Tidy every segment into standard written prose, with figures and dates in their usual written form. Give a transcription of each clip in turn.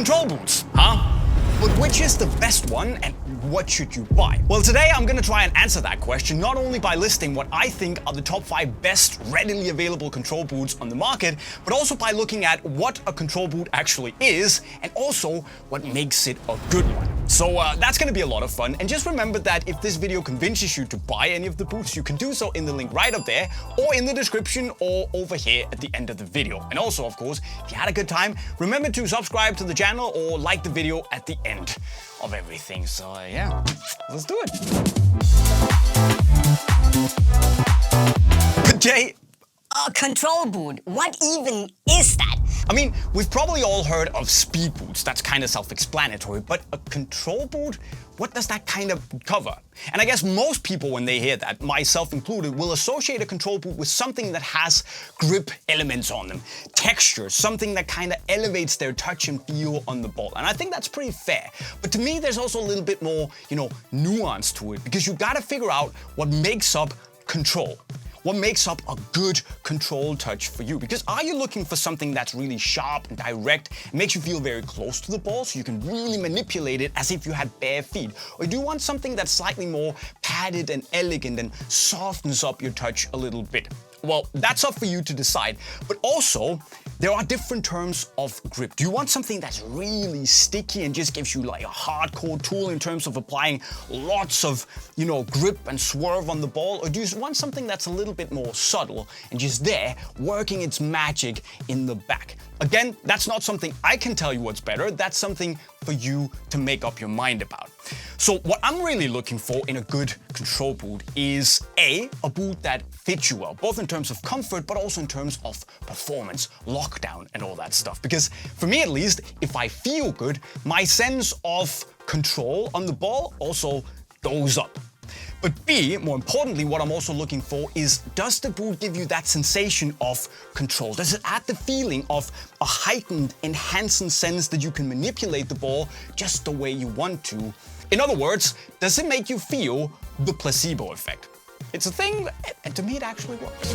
Control boots, huh? But which is the best one and what should you buy? Well, today I'm gonna try and answer that question, not only by listing what I think are the top 5 best readily available control boots on the market, but also by looking at what a control boot actually is and also what makes it a good one. So that's gonna be a lot of fun. And just remember that if this video convinces you to buy any of the boots, you can do so in the link right up there or in the description or over here at the end of the video. And also, of course, if you had a good time, remember to subscribe to the channel or like the video at the end of everything. So yeah, let's do it. But Jay, a control boot, what even is that? I mean, we've probably all heard of speed boots, that's kind of self-explanatory, but a control boot, what does that kind of cover? And I guess most people, when they hear that, myself included, will associate a control boot with something that has grip elements on them, texture, something that kind of elevates their touch and feel on the ball. And I think that's pretty fair. But to me, there's also a little bit more, nuance to it, because you gotta figure out what makes up control. What makes up a good control touch for you? Because are you looking for something that's really sharp and direct, makes you feel very close to the ball so you can really manipulate it as if you had bare feet? Or do you want something that's slightly more padded and elegant and softens up your touch a little bit? Well, that's up for you to decide. But also, there are different terms of grip. Do you want something that's really sticky and just gives you like a hardcore tool in terms of applying lots of, grip and swerve on the ball? Or do you want something that's a little bit more subtle and just there working its magic in the back? Again, that's not something I can tell you what's better. That's something for you to make up your mind about. So what I'm really looking for in a good control boot is a boot that fits you well, both in terms of comfort, but also in terms of performance, lockdown, and all that stuff. Because for me at least, if I feel good, my sense of control on the ball also goes up. But B, more importantly, what I'm also looking for is, does the boot give you that sensation of control? Does it add the feeling of a heightened, enhancing sense that you can manipulate the ball just the way you want to? In other words, does it make you feel the placebo effect? It's a thing, and to me it actually works.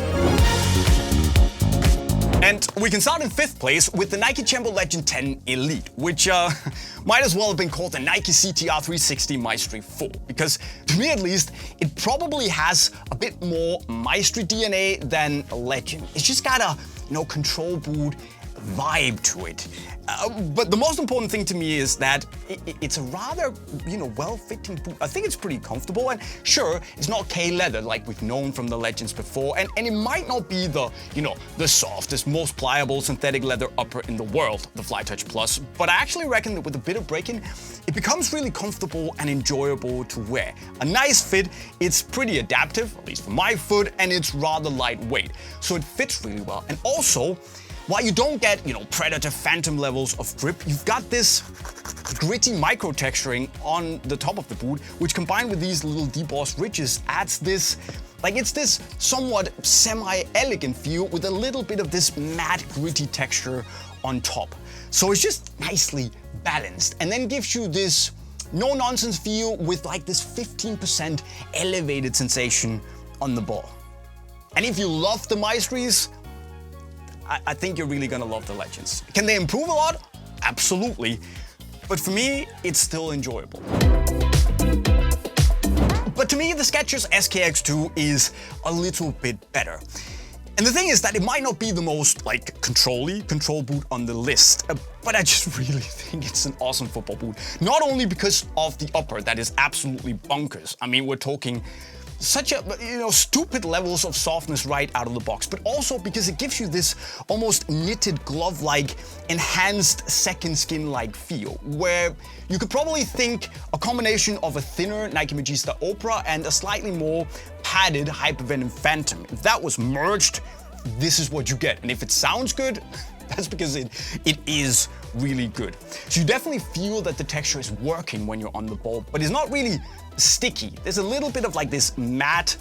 And we can start in 5th place with the Nike Tiempo Legend 10 Elite, which might as well have been called the Nike CTR 360 Maestri 4, because to me at least, it probably has a bit more Maestri DNA than Legend. It's just got a, control boot vibe to it. But the most important thing to me is that it's a rather, well-fitting boot. I think it's pretty comfortable, and sure, it's not K-leather like we've known from the Legends before, and it might not be the, the softest, most pliable synthetic leather upper in the world, the Flytouch Plus, but I actually reckon that with a bit of break-in, it becomes really comfortable and enjoyable to wear. A nice fit, it's pretty adaptive, at least for my foot, and it's rather lightweight, so it fits really well. And also, while you don't get, Predator Phantom levels of grip, you've got this gritty micro texturing on the top of the boot, which combined with these little debossed ridges adds this, it's this somewhat semi-elegant feel with a little bit of this matte gritty texture on top. So it's just nicely balanced and then gives you this no-nonsense feel with this 15% elevated sensation on the ball. And if you love the Maestris, I think you're really gonna love the Legends. Can they improve a lot? Absolutely. But for me, it's still enjoyable. But to me, the Skechers SKX2 is a little bit better. And the thing is that it might not be the most control boot on the list, but I just really think it's an awesome football boot. Not only because of the upper that is absolutely bonkers. I mean, we're talking such stupid levels of softness right out of the box, but also because it gives you this almost knitted glove-like, enhanced second skin-like feel, where you could probably think a combination of a thinner Nike Magista Opera and a slightly more padded Hypervenom Phantom. If that was merged, this is what you get. And if it sounds good, that's because it is really good. So you definitely feel that the texture is working when you're on the ball, but it's not really sticky. There's a little bit of this matte,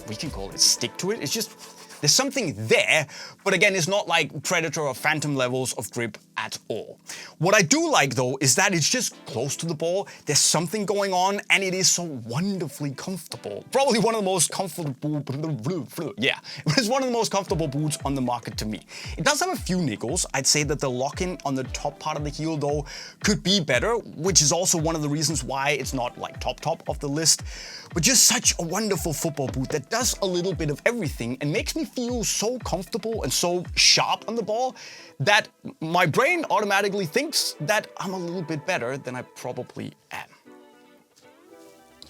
we can call it stick to it. It's just, there's something there, but again, it's not like Predator or Phantom levels of grip at all. What I do like though is that it's just close to the ball, there's something going on, and it is so wonderfully comfortable. Probably one of the most comfortable, yeah, it's one of the most comfortable boots on the market to me. It does have a few niggles. I'd say that the lock-in on the top part of the heel though could be better, which is also one of the reasons why it's not like top of the list. But just such a wonderful football boot that does a little bit of everything and makes me feel so comfortable and so sharp on the ball that my brain automatically thinks that I'm a little bit better than I probably am.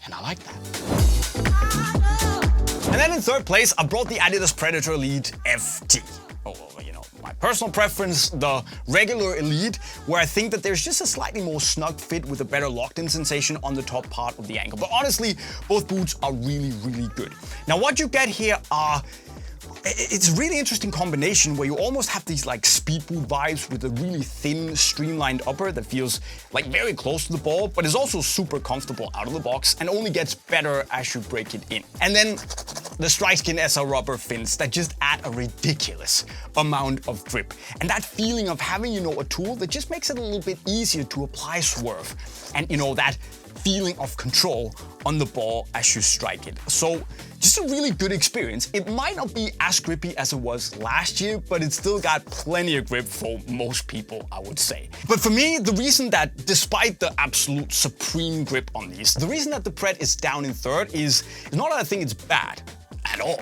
And I like that. And then in third place, I brought the Adidas Predator Elite FT. My personal preference, the regular Elite, where I think that there's just a slightly more snug fit with a better locked-in sensation on the top part of the ankle. But honestly, both boots are really, really good. Now what you get here are it's a really interesting combination where you almost have these like speed boot vibes with a really thin, streamlined upper that feels like very close to the ball, but is also super comfortable out of the box and only gets better as you break it in. And then the Strike Skin SL rubber fins that just add a ridiculous amount of grip. And that feeling of having, a tool that just makes it a little bit easier to apply swerve. And that feeling of control on the ball as you strike it. So just a really good experience. It might not be as grippy as it was last year, but it's still got plenty of grip for most people, I would say. But for me, the reason that despite the absolute supreme grip on these, the reason that the Pred is down in third is not that I think it's bad at all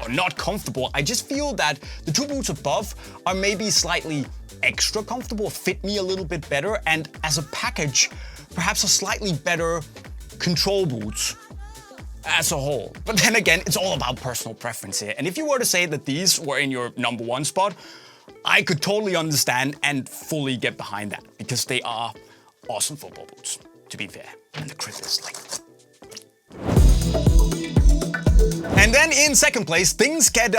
or not comfortable. I just feel that the two boots above are maybe slightly extra comfortable, fit me a little bit better, and as a package, perhaps a slightly better control boots as a whole. But then again, it's all about personal preference here. And if you were to say that these were in your number one spot, I could totally understand and fully get behind that because they are awesome football boots, to be fair. And the grip is like... And then in second place, things get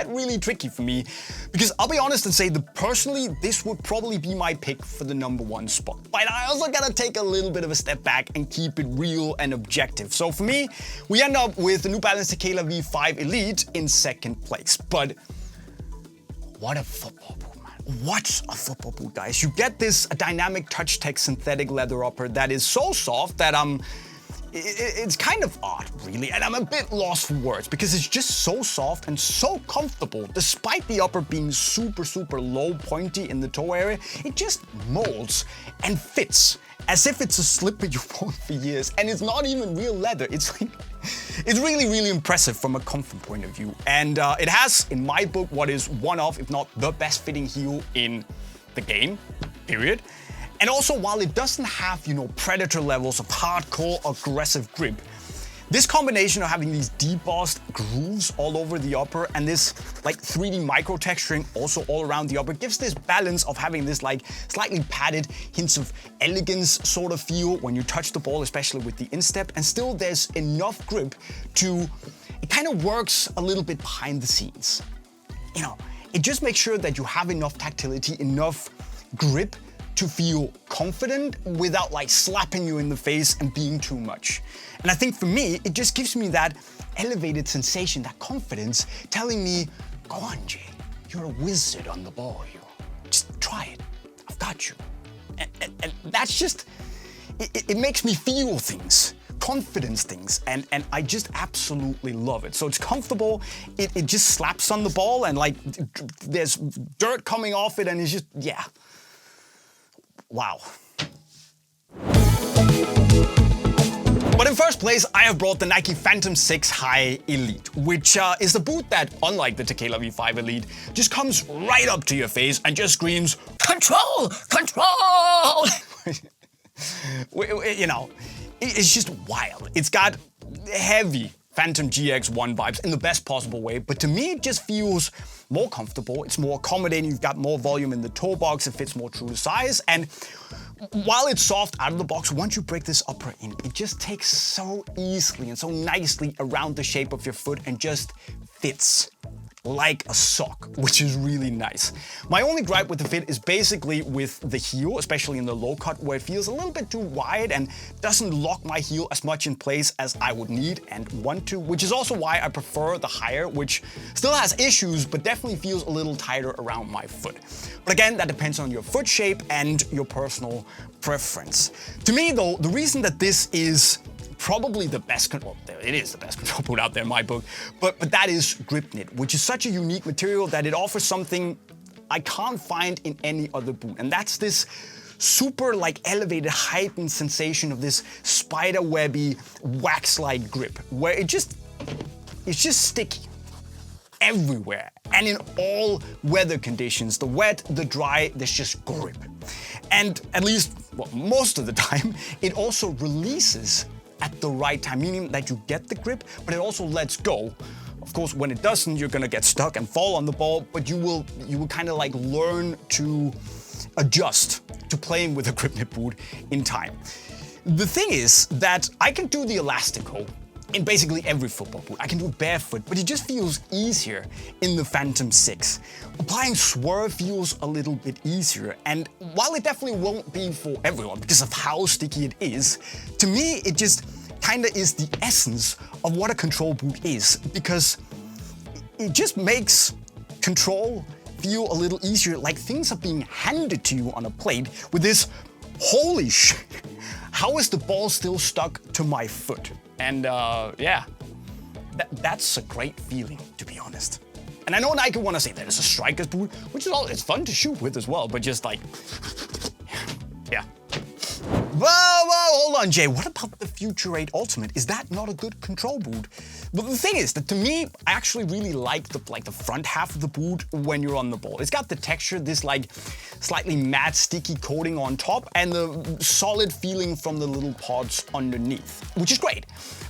really tricky for me because I'll be honest and say that personally, this would probably be my pick for the number one spot. But I also gotta take a little bit of a step back and keep it real and objective. So for me, we end up with the New Balance Tekela V5 Elite in second place. But what a football boot, man. What a football boot, guys. You get this dynamic touch tech synthetic leather upper that is so soft that it's kind of odd, really, and I'm a bit lost for words because it's just so soft and so comfortable. Despite the upper being super, super low pointy in the toe area, it just molds and fits as if it's a slipper you've worn for years, and it's not even real leather. It's really, really impressive from a comfort point of view, and it has, in my book, what is one of, if not the best fitting heel in the game, period. And also, while it doesn't have, Predator levels of hardcore aggressive grip, this combination of having these debossed grooves all over the upper and this like 3D micro texturing also all around the upper gives this balance of having this like slightly padded hints of elegance sort of feel when you touch the ball, especially with the instep, and still there's enough grip it kind of works a little bit behind the scenes. It just makes sure that you have enough tactility, enough grip to feel confident without like slapping you in the face and being too much. And I think for me, it just gives me that elevated sensation, that confidence, telling me, go on, Jay, you're a wizard on the ball. Just try it, I've got you. And that's just, it makes me feel things, confidence things, and I just absolutely love it. So it's comfortable, it just slaps on the ball and like there's dirt coming off it and it's just, yeah. Wow. But in first place, I have brought the Nike Phantom 6 High Elite, which is a boot that, unlike the Tekela V5 Elite, just comes right up to your face and just screams, control, control! It's just wild. It's got heavy Phantom GX1 vibes in the best possible way, but to me it just feels more comfortable, it's more accommodating, you've got more volume in the toe box, it fits more true to size, and while it's soft out of the box, once you break this upper in, it just takes so easily and so nicely around the shape of your foot and just fits like a sock, which is really nice. My only gripe with the fit is basically with the heel, especially in the low cut, where it feels a little bit too wide and doesn't lock my heel as much in place as I would need and want to, which is also why I prefer the higher, which still has issues, but definitely feels a little tighter around my foot. But again, that depends on your foot shape and your personal preference. To me though, the reason that this is probably the best, well, it is the best control boot out there in my book, but that is grip knit, which is such a unique material that it offers something I can't find in any other boot. And that's this super like elevated, heightened sensation of this spider webby, wax-like grip, where it's just sticky everywhere. And in all weather conditions, the wet, the dry, there's just grip. And at least, well, most of the time, it also releases at the right time, meaning that you get the grip, but it also lets go. Of course, when it doesn't, you're gonna get stuck and fall on the ball, but you will kind of like learn to adjust to playing with a grip knit boot in time. The thing is that I can do the elastico in basically every football boot. I can do it barefoot, but it just feels easier in the Phantom 6. Applying swerve feels a little bit easier, and while it definitely won't be for everyone because of how sticky it is, to me it just kinda is the essence of what a control boot is, because it just makes control feel a little easier, like things are being handed to you on a plate with this, holy shit, how is the ball still stuck to my foot? And yeah, that's a great feeling, to be honest. And I know Nike want to say that it's a striker's boot, which is it's fun to shoot with as well, but just like, yeah. Whoa, hold on, Jay. What about the Future 8 Ultimate? Is that not a good control boot? But the thing is that to me, I actually really like the front half of the boot when you're on the ball. It's got the texture, this like slightly matte, sticky coating on top, and the solid feeling from the little pods underneath, which is great.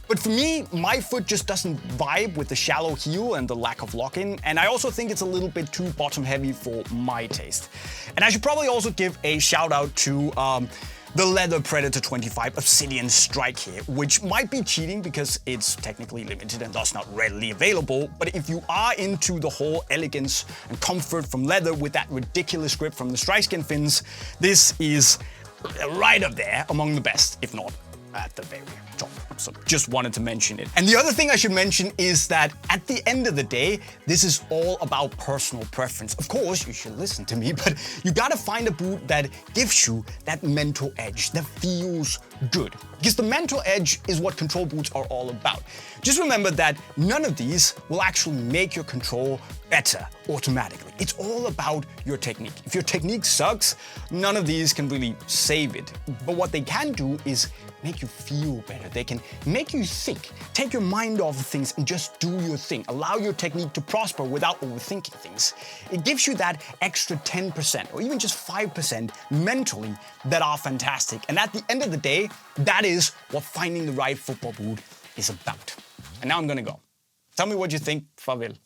But for me, my foot just doesn't vibe with the shallow heel and the lack of lock-in, and I also think it's a little bit too bottom-heavy for my taste. And I should probably also give a shout out to the Leather Predator 25 Obsidian Strike here, which might be cheating because it's technically limited and thus not readily available, but if you are into the whole elegance and comfort from leather with that ridiculous grip from the strike skin fins, this is right up there among the best, if not at the very top. So just wanted to mention it. And the other thing I should mention is that at the end of the day, this is all about personal preference. Of course, you should listen to me, but you gotta find a boot that gives you that mental edge, that feels good. Because the mental edge is what control boots are all about. Just remember that none of these will actually make your control better automatically. It's all about your technique. If your technique sucks, none of these can really save it. But what they can do is make you feel better. They can make you think, take your mind off of things and just do your thing. Allow your technique to prosper without overthinking things. It gives you that extra 10% or even just 5% mentally that are fantastic. And at the end of the day, that is what finding the right football boot is about. And now I'm gonna go. Tell me what you think, Favil.